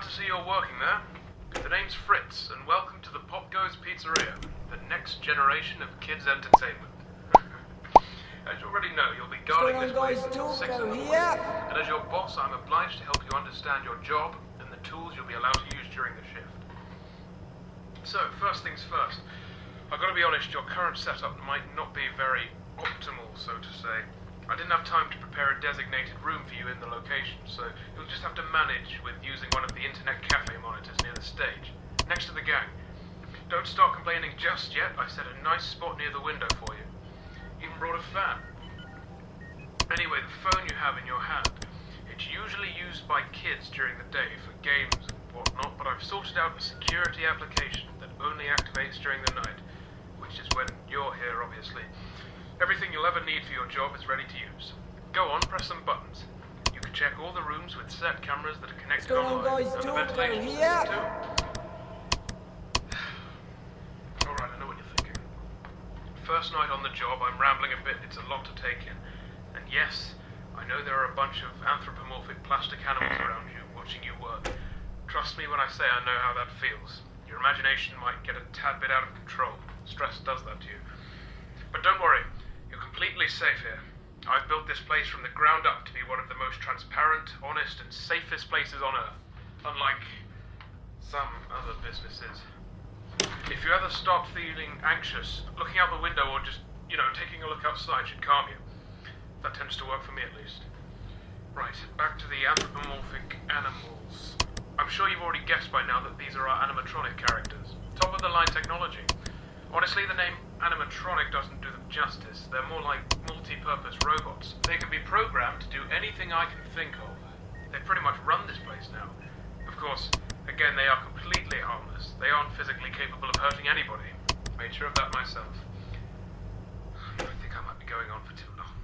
to see you're working there. The name's Fritz, and welcome to the POPGOES Pizzeria, the next generation of kids' entertainment. As you already know, you'll be guarding this place until 6 in the morning, and as your boss, I'm obliged to help you understand your job and the tools you'll be allowed to use during the shift. So, first things first, I've got to be honest, your current setup might not be very optimal, so to say. I didn't have time to prepare a designated room for you in the location, so you'll just have to manage with using one of the internet cafe monitors near the stage, next to the gang. Don't start complaining just yet, I set a nice spot near the window for you. Even brought a fan. Anyway, the phone you have in your hand, it's usually used by kids during the day for games and whatnot, but I've sorted out a security application that only activates during the night, which is when you're here, obviously. Everything you'll ever need for your job is ready to use. Go on, press some buttons. You can check all the rooms with set cameras that are connected online, and the ventilation system too. Alright, I know what you're thinking. First night on the job, I'm rambling a bit, it's a lot to take in. And yes, I know there are a bunch of anthropomorphic plastic animals around you, watching you work. Trust me when I say I know how that feels. Your imagination might get a tad bit out of control. Stress does that to you. But don't worry, you're completely safe here. I've built this place from the ground up to be one of the most transparent, honest, and safest places on Earth. Unlike some other businesses. If you ever start feeling anxious, looking out the window or just, taking a look outside should calm you. That tends to work for me at least. Right, back to the anthropomorphic animals. I'm sure you've already guessed by now that these are our animatronic characters. Top of the line technology. Honestly, the name animatronic doesn't do them justice. They're more like multi-purpose robots. They can be programmed to do anything I can think of. They pretty much run this place now. Of course, again, they are completely harmless. They aren't physically capable of hurting anybody. Made sure of that myself. I think I might be going on for too long.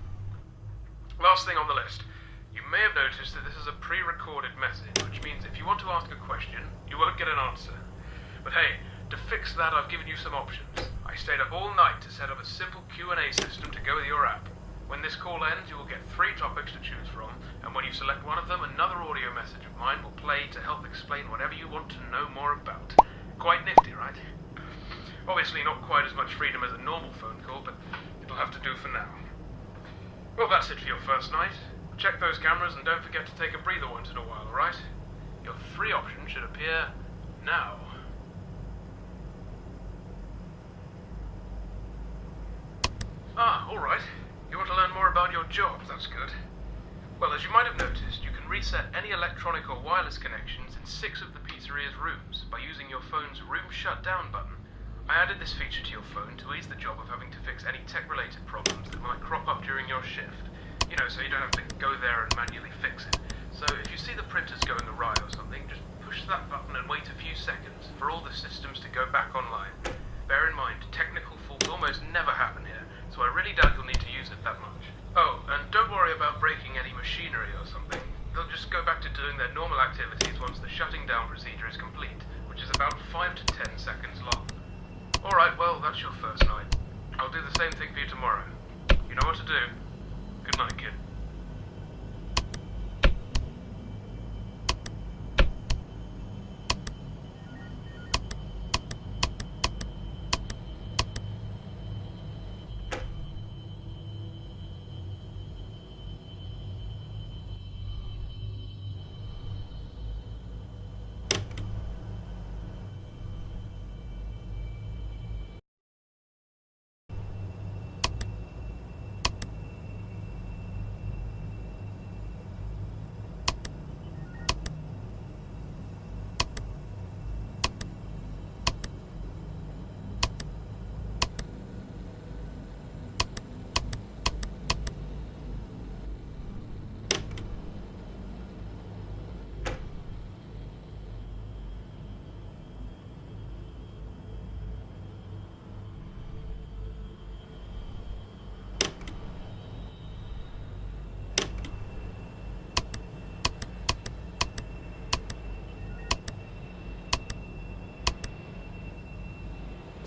Last thing on the list. You may have noticed that this is a pre-recorded message, which means if you want to ask a question, you won't get an answer. But hey, to fix that, I've given you some options. I stayed up all night to set up a simple Q&A system to go with your app. When this call ends, you will get 3 topics to choose from, and when you select one of them, another audio message of mine will play to help explain whatever you want to know more about. Quite nifty, right? Obviously not quite as much freedom as a normal phone call, but it'll have to do for now. Well, that's it for your first night. Check those cameras and don't forget to take a breather once in a while, alright? Your 3 options should appear now. Alright. You want to learn more about your job, that's good. Well, as you might have noticed, you can reset any electronic or wireless connections in 6 of the pizzeria's rooms by using your phone's room shutdown button. I added this feature to your phone to ease the job of having to fix any tech-related problems that might crop up during your shift. So you don't have to go there and manually fix it. So if you see the printers going awry or something, just push that button and wait a few seconds for all the systems to go back online. Bear in mind, technical faults almost never happen here, so I really doubt you'll need to use it that much. Oh, and don't worry about breaking any machinery or something. They'll just go back to doing their normal activities once the shutting down procedure is complete, which is about 5 to 10 seconds long. Alright, well, that's your first night. I'll do the same thing for you tomorrow. You know what to do. Good night, kid.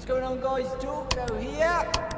What's going on, guys? Talk over here.